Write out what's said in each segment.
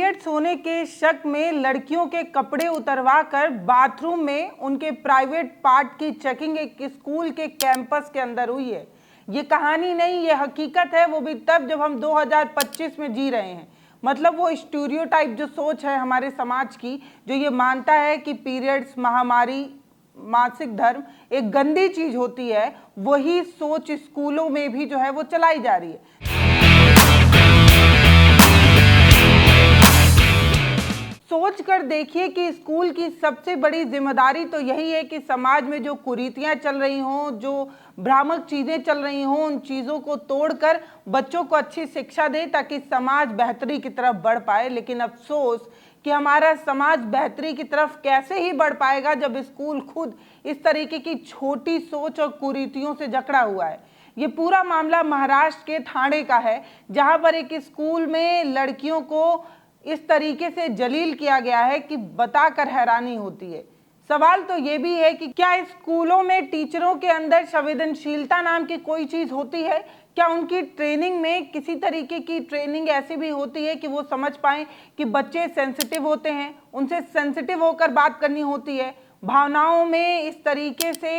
Periods होने के शक में लड़कियों के कपड़े उतरवा कर बाथरूम में उनके प्राइवेट पार्ट की चेकिंग एक स्कूल के कैंपस के अंदर हुई है। ये कहानी नहीं, ये हकीकत है, वो भी तब जब हम 2025 में जी रहे हैं। मतलब वो स्टीरियोटाइप जो सोच है हमारे समाज की, जो ये मानता है कि पीरियड्स, महामारी, मासिक धर्म एक गंदी चीज होती है, वही सोच स्कूलों में भी जो है वो चलाई जा रही है। सोच कर देखिए कि स्कूल की सबसे बड़ी जिम्मेदारी तो यही है कि समाज में जो कुरीतियां चल रही हों, जो भ्रामक चीजें चल रही हों, उन चीजों को तोड़कर बच्चों को अच्छी शिक्षा दे ताकि समाज बेहतरी की तरफ बढ़ पाए। लेकिन अफसोस कि हमारा समाज बेहतरी की तरफ कैसे ही बढ़ पाएगा जब स्कूल खुद इस तरीके की छोटी सोच और कुरीतियों से जकड़ा हुआ है। ये पूरा मामला महाराष्ट्र के ठाणे का है, जहां पर एक स्कूल में लड़कियों को इस तरीके से जलील किया गया है कि बताकर हैरानी होती है। सवाल तो ये भी है कि क्या स्कूलों में टीचरों के अंदर संवेदनशीलता नाम की कोई चीज होती है? क्या उनकी ट्रेनिंग में किसी तरीके की ट्रेनिंग ऐसी भी होती है कि वो समझ पाएं कि बच्चे सेंसिटिव होते हैं, उनसे सेंसिटिव होकर बात करनी होती है, भावनाओं में इस तरीके से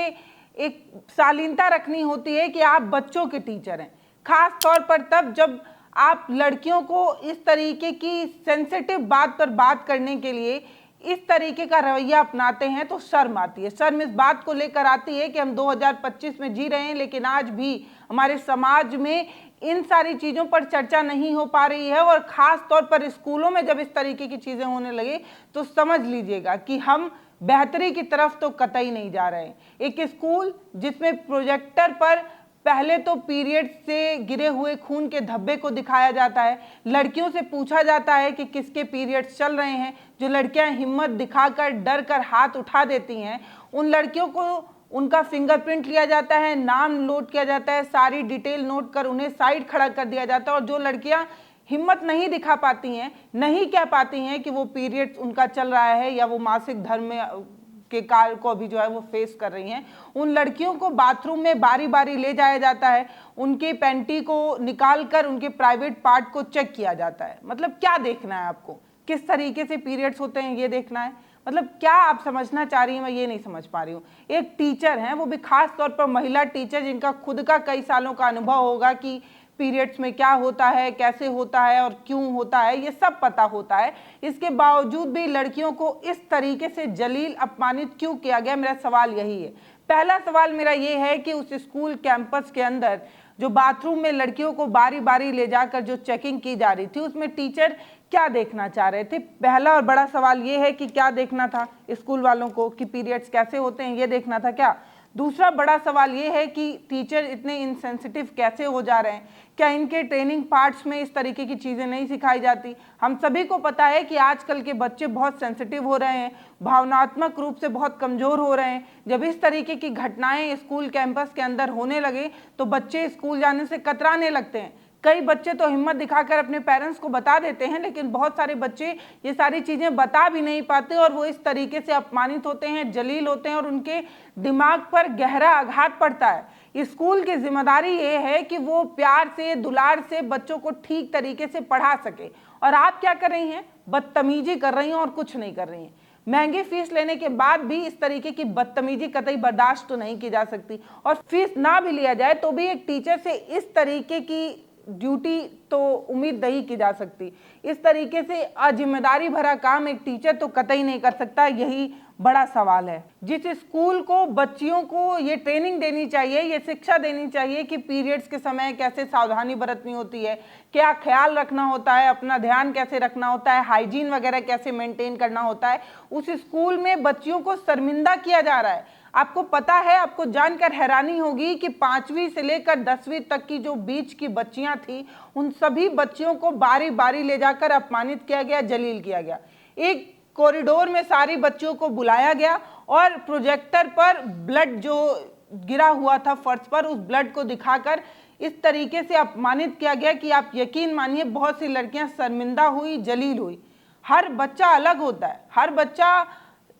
एक शालीनता रखनी होती है कि आप बच्चों के टीचर हैं। खास तौर पर तब जब आप लड़कियों को इस तरीके की सेंसिटिव बात पर बात करने के लिए इस तरीके का रवैया अपनाते हैं तो शर्म आती है। शर्म इस बात को लेकर आती है कि हम 2025 में जी रहे हैं, लेकिन आज भी हमारे समाज में इन सारी चीज़ों पर चर्चा नहीं हो पा रही है। और ख़ास तौर पर स्कूलों में जब इस तरीके की चीज़ें होने लगे तो समझ लीजिएगा कि हम बेहतरी की तरफ तो कतई नहीं जा रहे हैं। एक स्कूल जिसमें प्रोजेक्टर पर पहले तो पीरियड से गिरे हुए खून के धब्बे को दिखाया जाता है, लड़कियों से पूछा जाता है कि किसके पीरियड्स चल रहे हैं। जो लड़कियां हिम्मत दिखाकर डर कर हाथ उठा देती हैं, उन लड़कियों को उनका फिंगरप्रिंट लिया जाता है, नाम नोट किया जाता है, सारी डिटेल नोट कर उन्हें साइड खड़ा कर दिया जाता है। और जो लड़कियां हिम्मत नहीं दिखा पाती हैं, नहीं कह पाती हैं कि वो पीरियड्स उनका चल रहा है या वो मासिक धर्म में के काल को अभी जो है वो फेस कर रही हैं, उन लड़कियों को बाथरूम में बारी बारी ले जाया जाता है, उनके पैंटी को निकाल कर उनके प्राइवेट पार्ट को चेक किया जाता है। मतलब क्या देखना है आपको? किस तरीके से पीरियड्स होते हैं ये देखना है? मतलब क्या आप समझना चाह रही हैं, मैं ये नहीं समझ पा रही हूँ। एक टीचर हैं, वो भी खास तौर पर महिला टीचर, जिनका खुद का कई सालों का अनुभव होगा कि पीरियड्स में क्या होता है, कैसे होता है और क्यों होता है, ये सब पता होता है। इसके बावजूद भी लड़कियों को इस तरीके से जलील, अपमानित क्यों किया गया? मेरा सवाल यही है। पहला सवाल मेरा ये है कि उस स्कूल कैंपस के अंदर जो बाथरूम में लड़कियों को बारी बारी ले जाकर जो चेकिंग की जा रही थी, उसमें टीचर क्या देखना चाह रहे थे? पहला और बड़ा सवाल ये है कि क्या देखना था स्कूल वालों को, कि पीरियड्स कैसे होते हैं ये देखना था क्या? दूसरा बड़ा सवाल ये है कि टीचर इतने इनसेंसिटिव कैसे हो जा रहे हैं? क्या इनके ट्रेनिंग पार्ट्स में इस तरीके की चीज़ें नहीं सिखाई जाती? हम सभी को पता है कि आजकल के बच्चे बहुत सेंसिटिव हो रहे हैं, भावनात्मक रूप से बहुत कमज़ोर हो रहे हैं। जब इस तरीके की घटनाएं स्कूल कैंपस के अंदर होने लगे तो बच्चे स्कूल जाने से कतराने लगते हैं। कई बच्चे तो हिम्मत दिखाकर अपने पेरेंट्स को बता देते हैं, लेकिन बहुत सारे बच्चे ये सारी चीज़ें बता भी नहीं पाते और वो इस तरीके से अपमानित होते हैं, जलील होते हैं और उनके दिमाग पर गहरा आघात पड़ता है। स्कूल की जिम्मेदारी ये है कि वो प्यार से, दुलार से बच्चों को ठीक तरीके से पढ़ा सके। और आप क्या कर रही हैं? बदतमीजी कर रही हैं और कुछ नहीं कर रही हैं। महंगी फीस लेने के बाद भी इस तरीके की बदतमीजी कतई बर्दाश्त तो नहीं की जा सकती। और फीस ना भी लिया जाए तो भी एक टीचर से इस तरीके की ड्यूटी तो उम्मीद नहीं की जा सकती। इस तरीके से अजिम्मेदारी भरा काम एक टीचर तो कतई नहीं कर सकता। यही बड़ा सवाल है। जिस स्कूल को बच्चियों को ये ट्रेनिंग देनी चाहिए, ये शिक्षा देनी चाहिए कि पीरियड्स के समय कैसे सावधानी बरतनी होती है, क्या ख्याल रखना होता है, अपना ध्यान कैसे रखना होता है, हाइजीन वगैरह कैसे मेंटेन करना होता है, उस स्कूल में बच्चियों को शर्मिंदा किया जा रहा है। आपको पता है, आपको जानकर हैरानी होगी कि 5वीं से लेकर 10वीं तक की जो बीच की बच्चियां थी, उन सभी बच्चियों को बारी बारी ले जाकर अपमानित किया गया, जलील किया गया। एक कॉरिडोर में सारी बच्चियों को बुलाया गया और प्रोजेक्टर पर ब्लड जो गिरा हुआ था फर्श पर, उस ब्लड को दिखाकर इस तरीके से अपमानित किया गया कि आप यकीन मानिए बहुत सी लड़कियां शर्मिंदा हुई, जलील हुई। हर बच्चा अलग होता है, हर बच्चा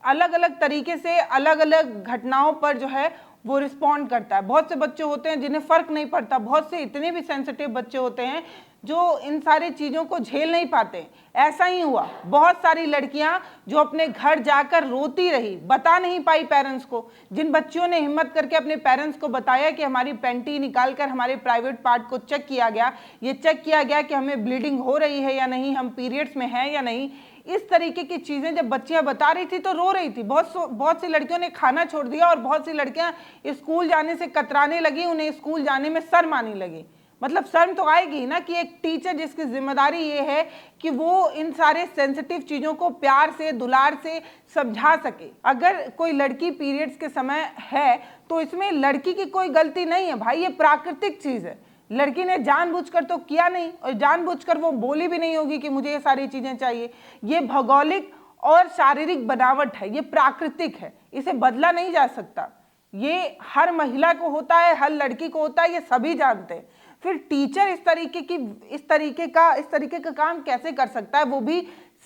अलग अलग तरीके से अलग अलग घटनाओं पर जो है वो रिस्पॉन्ड करता है। बहुत से बच्चे होते हैं जिन्हें फ़र्क नहीं पड़ता, बहुत से इतने भी सेंसिटिव बच्चे होते हैं जो इन सारी चीज़ों को झेल नहीं पाते। ऐसा ही हुआ, बहुत सारी लड़कियां जो अपने घर जाकर रोती रही, बता नहीं पाई पेरेंट्स को। जिन बच्चियों ने हिम्मत करके अपने पेरेंट्स को बताया कि हमारी पैंटी निकाल कर हमारे प्राइवेट पार्ट को चेक किया गया, ये चेक किया गया कि हमें ब्लीडिंग हो रही है या नहीं, हम पीरियड्स में हैं या नहीं, इस तरीके की चीज़ें जब बच्चियां बता रही थी तो रो रही थी। बहुत सी लड़कियों ने खाना छोड़ दिया और बहुत सी लड़कियां स्कूल जाने से कतराने लगी, उन्हें स्कूल जाने में शर्म आने लगी। मतलब शर्म तो आएगी ना कि एक टीचर जिसकी जिम्मेदारी ये है कि वो इन सारे सेंसिटिव चीज़ों को प्यार से, दुलार से समझा सके। अगर कोई लड़की पीरियड्स के समय है तो इसमें लड़की की कोई गलती नहीं है भाई, ये प्राकृतिक चीज़ है। लड़की ने जानबूझकर तो किया नहीं और जानबूझकर वो बोली भी नहीं होगी कि मुझे ये सारी चीज़ें चाहिए। ये भौगोलिक और शारीरिक बनावट है, ये प्राकृतिक है, इसे बदला नहीं जा सकता। ये हर महिला को होता है, हर लड़की को होता है, ये सभी जानते हैं। फिर टीचर इस तरीके का काम कैसे कर सकता है, वो भी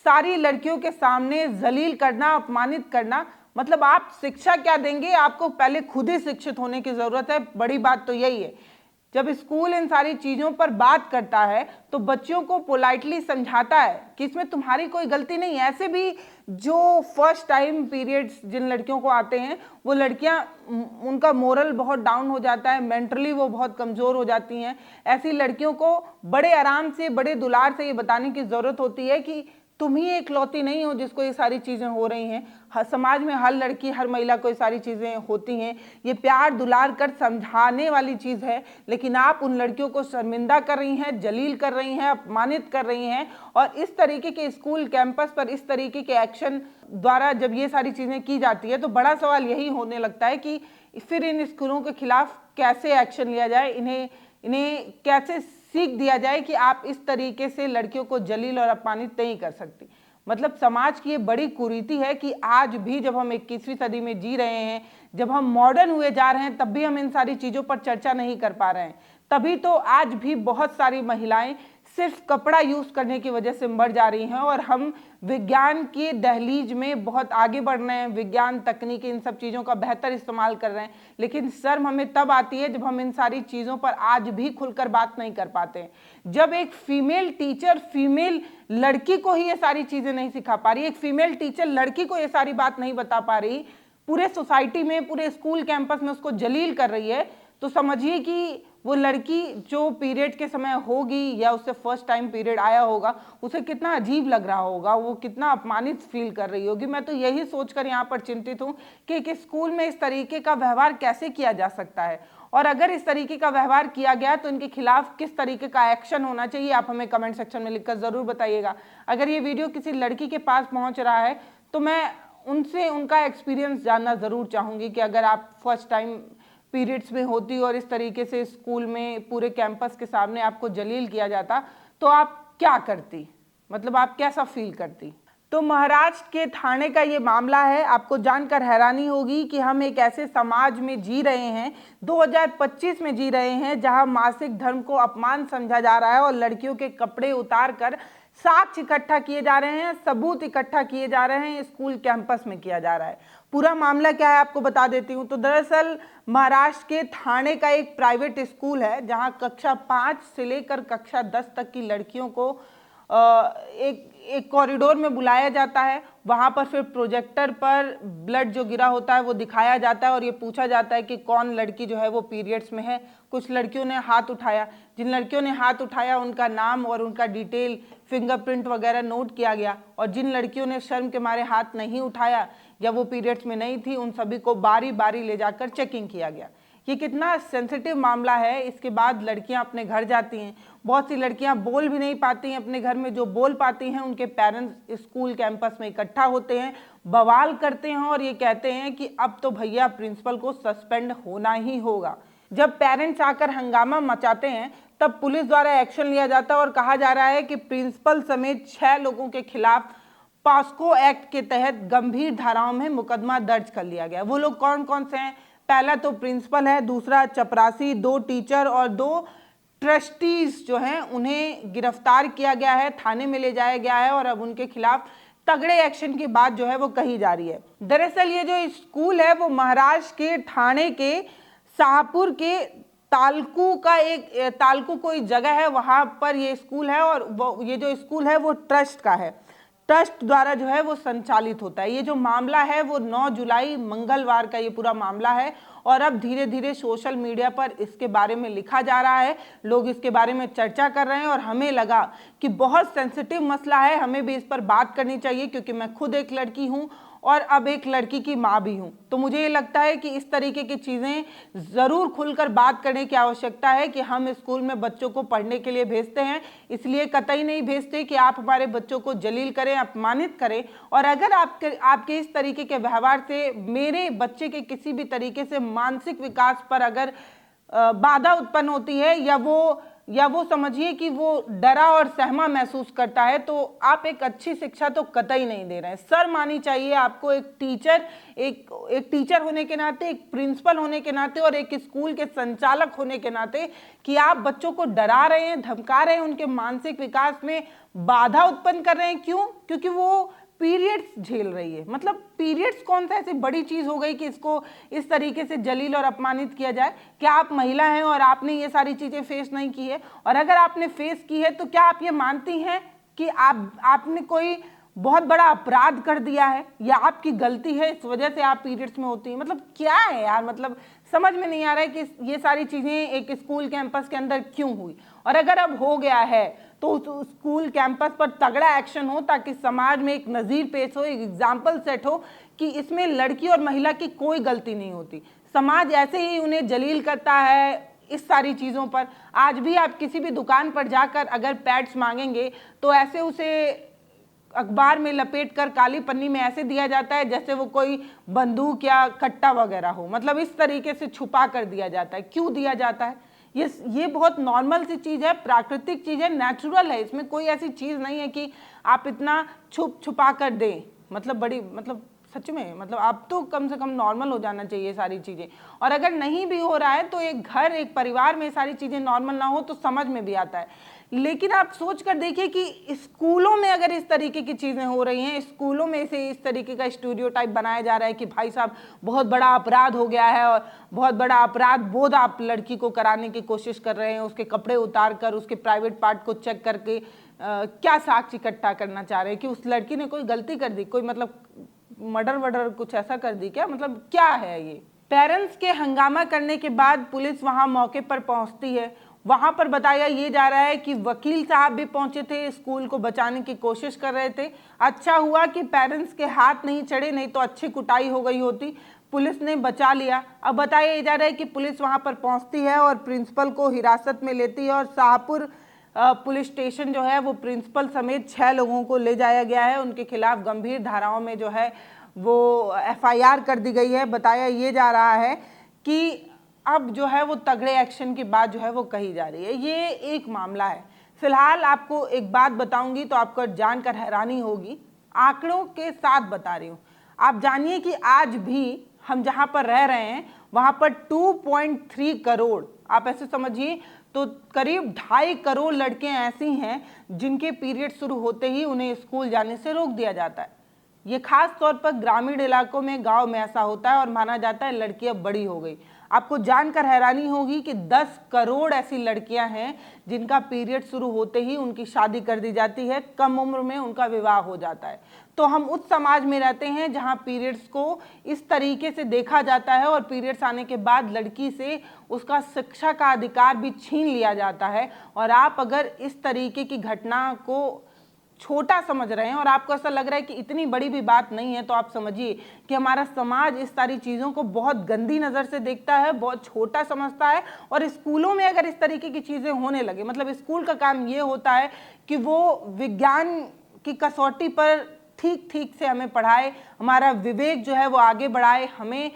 सारी लड़कियों के सामने जलील करना, अपमानित करना। मतलब आप शिक्षा क्या देंगे, आपको पहले खुद ही शिक्षित होने की जरूरत है। बड़ी बात तो यही है, जब स्कूल इन सारी चीज़ों पर बात करता है तो बच्चों को पोलाइटली समझाता है कि इसमें तुम्हारी कोई गलती नहीं है। ऐसे भी जो फर्स्ट टाइम पीरियड्स जिन लड़कियों को आते हैं, वो लड़कियां, उनका मोरल बहुत डाउन हो जाता है, मेंटली वो बहुत कमज़ोर हो जाती हैं। ऐसी लड़कियों को बड़े आराम से, बड़े दुलार से ये बताने की ज़रूरत होती है कि तुम ही इकलौती नहीं हो जिसको ये सारी चीज़ें हो रही हैं। समाज में हर लड़की, हर महिला को ये सारी चीज़ें होती हैं। ये प्यार दुलार कर समझाने वाली चीज़ है, लेकिन आप उन लड़कियों को शर्मिंदा कर रही हैं, जलील कर रही हैं, अपमानित कर रही हैं। और इस तरीके के स्कूल कैंपस पर इस तरीके के एक्शन द्वारा जब ये सारी चीज़ें की जाती है तो बड़ा सवाल यही होने लगता है कि फिर इन स्कूलों के खिलाफ कैसे एक्शन लिया जाए, इन्हें कैसे सीख दिया जाए कि आप इस तरीके से लड़कियों को जलील और अपमानित नहीं कर सकती। मतलब समाज की ये बड़ी कुरीति है कि आज भी जब हम 21वीं सदी में जी रहे हैं, जब हम मॉडर्न हुए जा रहे हैं, तब भी हम इन सारी चीज़ों पर चर्चा नहीं कर पा रहे हैं। तभी तो आज भी बहुत सारी महिलाएं सिर्फ कपड़ा यूज़ करने की वजह से मर जा रही हैं और हम विज्ञान की दहलीज में बहुत आगे बढ़ रहे हैं, विज्ञान, तकनीक, इन सब चीज़ों का बेहतर इस्तेमाल कर रहे हैं। लेकिन शर्म हमें तब आती है जब हम इन सारी चीज़ों पर आज भी खुलकर बात नहीं कर पाते हैं। जब एक फीमेल टीचर फीमेल लड़की को ही ये सारी चीज़ें नहीं सिखा पा रही, एक फीमेल टीचर लड़की को ये सारी बात नहीं बता पा रही, पूरे सोसाइटी में, पूरे स्कूल कैंपस में उसको जलील कर रही है, तो समझिए कि वो लड़की जो पीरियड के समय होगी या उससे फर्स्ट टाइम पीरियड आया होगा, उसे कितना अजीब लग रहा होगा, वो कितना अपमानित फील कर रही होगी। मैं तो यही सोचकर यहाँ पर चिंतित हूँ कि एक स्कूल में इस तरीके का व्यवहार कैसे किया जा सकता है, और अगर इस तरीके का व्यवहार किया गया तो इनके खिलाफ किस तरीके का एक्शन होना चाहिए, आप हमें कमेंट सेक्शन में लिखकर ज़रूर बताइएगा। अगर ये वीडियो किसी लड़की के पास पहुँच रहा है तो मैं उनसे उनका एक्सपीरियंस जानना ज़रूर चाहूँगी कि अगर आप फर्स्ट टाइम पीरियड्स में होती और इस तरीके से स्कूल में पूरे कैंपस के सामने आपको जलील किया जाता तो आप क्या करती, मतलब आप कैसा फील करती। तो महाराष्ट्र के ठाणे का ये मामला है। आपको जानकर हैरानी होगी कि हम एक ऐसे समाज में जी रहे हैं, 2025 में जी रहे हैं, जहां मासिक धर्म को अपमान समझा जा रहा है और लड़कियों के कपड़े उतार कर साक्ष्य इकट्ठा किए जा रहे हैं, सबूत इकट्ठा किए जा रहे हैं, स्कूल कैंपस में किया जा रहा है। पूरा मामला क्या है आपको बता देती हूँ। तो दरअसल महाराष्ट्र के ठाणे का एक प्राइवेट स्कूल है जहाँ कक्षा 5 से लेकर कक्षा 10 तक की लड़कियों को एक कॉरिडोर में बुलाया जाता है। वहाँ पर फिर प्रोजेक्टर पर ब्लड जो गिरा होता है वो दिखाया जाता है और ये पूछा जाता है कि कौन लड़की जो है वो पीरियड्स में है। कुछ लड़कियों ने हाथ उठाया, जिन लड़कियों ने हाथ उठाया उनका नाम और उनका डिटेल, फिंगरप्रिंट वगैरह नोट किया गया, और जिन लड़कियों ने शर्म के मारे हाथ नहीं उठाया या वो पीरियड्स में नहीं थी, उन सभी को बारी बारी ले जाकर चेकिंग किया गया। ये कितना सेंसिटिव मामला है। इसके बाद लड़कियां अपने घर जाती हैं, बहुत सी लड़कियां बोल भी नहीं पाती हैं अपने घर में, जो बोल पाती हैं उनके पेरेंट्स स्कूल कैंपस में इकट्ठा होते हैं, बवाल करते हैं और ये कहते हैं कि अब तो भैया प्रिंसिपल को सस्पेंड होना ही होगा। जब पेरेंट्स आकर हंगामा मचाते हैं तब पुलिस द्वारा एक्शन लिया जाता है और कहा जा रहा है कि प्रिंसिपल समेत 6 लोगों के खिलाफ पॉस्को एक्ट के तहत गंभीर धाराओं में मुकदमा दर्ज कर लिया गया। वो लोग कौन कौन से हैं? पहला तो प्रिंसिपल है, दूसरा चपरासी, 2 टीचर और 2 ट्रस्टीज जो हैं उन्हें गिरफ्तार किया गया है, थाने में ले जाया गया है और अब उनके खिलाफ तगड़े एक्शन की बात जो है वो कही जा रही है। दरअसल ये जो स्कूल है वो महाराष्ट्र के ठाणे के शाहपुर के तालकू कोई जगह है, वहां पर ये स्कूल है और ये जो स्कूल है वो ट्रस्ट का है, ट्रस्ट द्वारा जो है वो संचालित होता है। ये जो मामला है वो 9 जुलाई मंगलवार का ये पूरा मामला है और अब धीरे धीरे सोशल मीडिया पर इसके बारे में लिखा जा रहा है, लोग इसके बारे में चर्चा कर रहे हैं और हमें लगा कि बहुत सेंसिटिव मसला है, हमें भी इस पर बात करनी चाहिए क्योंकि मैं खुद एक लड़की हूं और अब एक लड़की की माँ भी हूं। तो मुझे ये लगता है कि इस तरीके की चीज़ें ज़रूर खुलकर बात करने की आवश्यकता है कि हम स्कूल में बच्चों को पढ़ने के लिए भेजते हैं, इसलिए कतई नहीं भेजते कि आप हमारे बच्चों को जलील करें, अपमानित करें। और अगर आपके इस तरीके के व्यवहार से मेरे बच्चे के किसी भी तरीके से मानसिक विकास पर अगर बाधा उत्पन्न होती है या वो समझिए कि वो डरा और सहमा महसूस करता है, तो आप एक अच्छी शिक्षा तो कतई नहीं दे रहे हैं। शर्म आनी चाहिए आपको एक टीचर होने के नाते, एक प्रिंसिपल होने के नाते और एक स्कूल के संचालक होने के नाते कि आप बच्चों को डरा रहे हैं, धमका रहे हैं, उनके मानसिक विकास में बाधा उत्पन्न कर रहे हैं। क्यों? क्योंकि वो पीरियड्स झेल रही है। मतलब पीरियड्स कौन सा ऐसी बड़ी चीज हो गई कि इसको इस तरीके से जलील और अपमानित किया जाए? क्या आप महिला हैं और आपने ये सारी चीजें फेस नहीं की है? और अगर आपने फेस की है तो क्या आप ये मानती हैं कि आपने कोई बहुत बड़ा अपराध कर दिया है या आपकी गलती है, इस वजह से आप पीरियड्स में होती हैं? मतलब क्या है यार, मतलब समझ में नहीं आ रहा है कि ये सारी चीजें एक स्कूल कैंपस के अंदर क्यों हुई। और अगर अब हो गया है तो उस स्कूल कैंपस पर तगड़ा एक्शन हो ताकि समाज में एक नज़ीर पेश हो, एक एग्जाम्पल सेट हो कि इसमें लड़की और महिला की कोई गलती नहीं होती। समाज ऐसे ही उन्हें जलील करता है इस सारी चीज़ों पर। आज भी आप किसी भी दुकान पर जाकर अगर पैड्स मांगेंगे तो ऐसे उसे अखबार में लपेट कर काली पन्नी में ऐसे दिया जाता है जैसे वो कोई बंदूक या कट्टा वगैरह हो। मतलब इस तरीके से छुपा कर दिया जाता है। क्यों दिया जाता है? ये बहुत नॉर्मल सी चीज़ है, प्राकृतिक चीज़ है, नेचुरल है। इसमें कोई ऐसी चीज़ नहीं है कि आप इतना छुपा कर दें। मतलब सच में, मतलब आप तो कम से कम नॉर्मल हो जाना चाहिए सारी चीज़ें। और अगर नहीं भी हो रहा है तो एक घर, एक परिवार में सारी चीज़ें नॉर्मल ना हो तो समझ में भी आता है। लेकिन आप सोच कर देखिए कि स्कूलों में अगर इस तरीके की चीज़ें हो रही हैं, स्कूलों में से इस तरीके का स्टीरियोटाइप बनाया जा रहा है कि भाई साहब बहुत बड़ा अपराध हो गया है और बहुत बड़ा अपराध बोध आप लड़की को कराने की कोशिश कर रहे हैं, उसके कपड़े उतार कर, उसके प्राइवेट पार्ट को चेक करके क्या साक्ष्य इकट्ठा करना चाह रहे हैं कि उस लड़की ने कोई गलती कर दी, कोई मतलब मर्डर वर्डर कुछ ऐसा कर दी क्या? मतलब क्या है ये? पेरेंट्स के हंगामा करने के बाद पुलिस वहां मौके पर पहुंचती है। वहां पर बताया ये जा रहा है कि वकील साहब भी पहुंचे थे, स्कूल को बचाने की कोशिश कर रहे थे। अच्छा हुआ कि पेरेंट्स के हाथ नहीं चढ़े, नहीं तो अच्छी कुटाई हो गई होती। पुलिस ने बचा लिया। अब बताया जा रहा है कि पुलिस वहां पर पहुंचती है और प्रिंसिपल को हिरासत में लेती है और शाहपुर पुलिस स्टेशन जो है वो प्रिंसिपल समेत 6 लोगों को ले जाया गया है। उनके खिलाफ गंभीर धाराओं में जो है वो FIR कर दी गई है। बताया ये जा रहा है कि अब जो है वो तगड़े एक्शन की बात जो है वो कही जा रही है। ये एक मामला है। फिलहाल आपको एक बात बताऊंगी तो आपको जानकर हैरानी होगी, आंकड़ों के साथ बता रही हूँ। आप जानिए कि आज भी हम जहाँ पर रह रहे हैं वहाँ पर 2.3 करोड़, आप ऐसे समझिए तो करीब 2.5 करोड़ लड़कियाँ ऐसी हैं जिनके पीरियड शुरू होते ही उन्हें स्कूल जाने से रोक दिया जाता है। ये खास तौर पर ग्रामीण इलाकों में, गांव में ऐसा होता है और माना जाता है लड़की अब बड़ी हो गई। आपको जानकर हैरानी होगी कि 10 करोड़ ऐसी लड़कियां हैं जिनका पीरियड शुरू होते ही उनकी शादी कर दी जाती है, कम उम्र में उनका विवाह हो जाता है। तो हम उस समाज में रहते हैं जहां पीरियड्स को इस तरीके से देखा जाता है और पीरियड्स आने के बाद लड़की से उसका शिक्षा का अधिकार भी छीन लिया जाता है। और आप अगर इस तरीके की घटना को छोटा समझ रहे हैं और आपको ऐसा लग रहा है कि इतनी बड़ी भी बात नहीं है, तो आप समझिए कि हमारा समाज इस सारी चीज़ों को बहुत गंदी नज़र से देखता है, बहुत छोटा समझता है। और स्कूलों में अगर इस तरीके की चीज़ें होने लगे, मतलब स्कूल का काम ये होता है कि वो विज्ञान की कसौटी पर ठीक ठीक से हमें पढ़ाए, हमारा विवेक जो है वो आगे बढ़ाए, हमें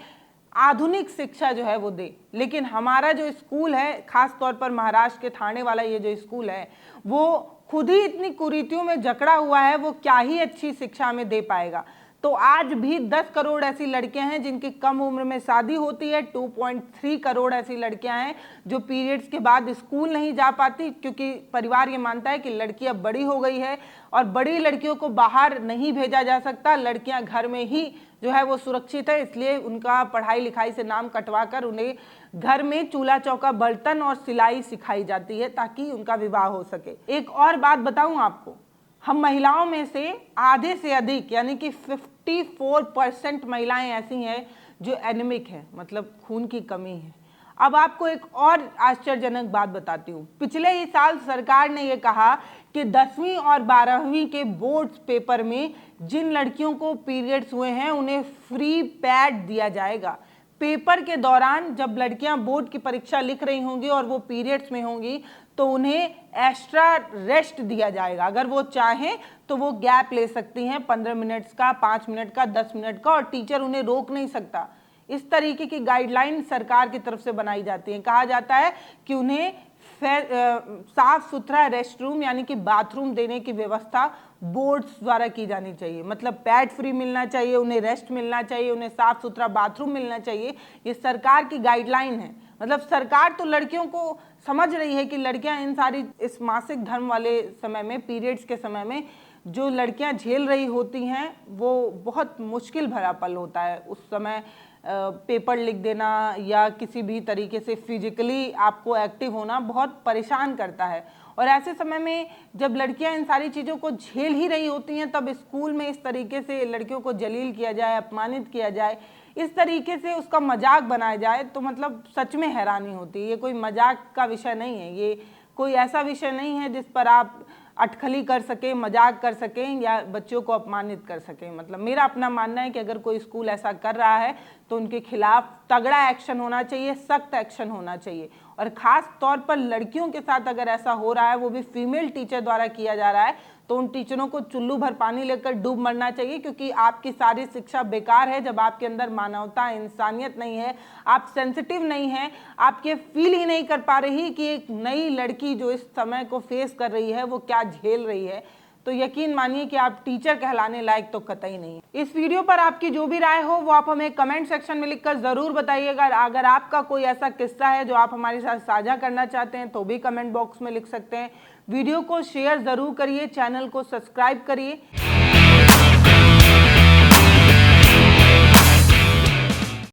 आधुनिक शिक्षा जो है वो दे। लेकिन हमारा जो स्कूल है, खास तौर पर महाराष्ट्र के ठाणे वाला ये जो स्कूल है, वो खुद ही इतनी कुरीतियों में जकड़ा हुआ है, वो क्या ही अच्छी शिक्षा हमें दे पाएगा। तो आज भी 10 करोड़ ऐसी लड़कियां हैं जिनकी कम उम्र में शादी होती है। 2.3 करोड़ ऐसी लड़कियां हैं जो पीरियड्स के बाद स्कूल नहीं जा पाती, क्योंकि परिवार ये मानता है कि लड़की अब बड़ी हो गई है और बड़ी लड़कियों को बाहर नहीं भेजा जा सकता, लड़कियां घर में ही जो है वो सुरक्षित है। इसलिए उनका पढ़ाई लिखाई से नाम कटवाकर उन्हें घर में चूल्हा चौका बर्तन और सिलाई सिखाई जाती है ताकि उनका विवाह हो सके। एक और बात बताऊं आपको, हम महिलाओं में से आधे से अधिक यानी कि 54% महिलाएं ऐसी हैं जो एनीमिक हैं, मतलब खून की कमी है। अब आपको एक और आश्चर्यजनक बात बताती हूँ। पिछले ही साल सरकार ने ये कहा कि 10वीं और 12वीं के बोर्ड्स पेपर में जिन लड़कियों को पीरियड्स हुए हैं उन्हें फ्री पैड दिया जाएगा। पेपर के दौरान जब लड़कियां बोर्ड की परीक्षा लिख रही होंगी और वो पीरियड्स में होंगी तो उन्हें एक्स्ट्रा रेस्ट दिया जाएगा। अगर वो चाहें तो वो गैप ले सकती हैं, 15 मिनट्स का, 5 मिनट का, 10 मिनट का, और टीचर उन्हें रोक नहीं सकता। इस तरीके की गाइडलाइन सरकार की तरफ से बनाई जाती है। कहा जाता है कि उन्हें साफ सुथरा रेस्ट रूम यानी कि बाथरूम देने की व्यवस्था बोर्ड्स द्वारा की जानी चाहिए। मतलब पैड फ्री मिलना चाहिए, उन्हें रेस्ट मिलना चाहिए, उन्हें साफ सुथरा बाथरूम मिलना चाहिए। ये सरकार की गाइडलाइन है। मतलब सरकार तो लड़कियों को समझ रही है कि लड़कियां इन सारी इस मासिक धर्म वाले समय में, पीरियड्स के समय में जो लड़कियां झेल रही होती हैं वो बहुत मुश्किल भरा पल होता है। उस समय पेपर लिख देना या किसी भी तरीके से फिजिकली आपको एक्टिव होना बहुत परेशान करता है। और ऐसे समय में जब लड़कियां इन सारी चीज़ों को झेल ही रही होती हैं तब स्कूल में इस तरीके से लड़कियों को जलील किया जाए, अपमानित किया जाए, इस तरीके से उसका मजाक बनाया जाए, तो मतलब सच में हैरानी होती है। ये कोई मजाक का विषय नहीं है, ये कोई ऐसा विषय नहीं है जिस पर आप अटखली कर सकें, मजाक कर सकें या बच्चों को अपमानित कर सकें। मतलब मेरा अपना मानना है कि अगर कोई स्कूल ऐसा कर रहा है तो उनके खिलाफ तगड़ा एक्शन होना चाहिए, सख्त एक्शन होना चाहिए। और ख़ास तौर पर लड़कियों के साथ अगर ऐसा हो रहा है, वो भी फीमेल टीचर द्वारा किया जा रहा है, तो उन टीचरों को चुल्लू भर पानी लेकर डूब मरना चाहिए, क्योंकि आपकी सारी शिक्षा बेकार है जब आपके अंदर मानवता, इंसानियत नहीं है, आप सेंसिटिव नहीं हैं, आप ये फील ही नहीं कर पा रही कि एक नई लड़की जो इस समय को फेस कर रही है वो क्या झेल रही है। तो यकीन मानिए कि आप टीचर कहलाने लायक तो कतई नहीं है। इस वीडियो पर आपकी जो भी राय हो वो आप हमें कमेंट सेक्शन में लिखकर ज़रूर बताइएगा। अगर आपका कोई ऐसा किस्सा है जो आप हमारे साथ साझा करना चाहते हैं तो भी कमेंट बॉक्स में लिख सकते हैं। वीडियो को शेयर ज़रूर करिए, चैनल को सब्सक्राइब करिए।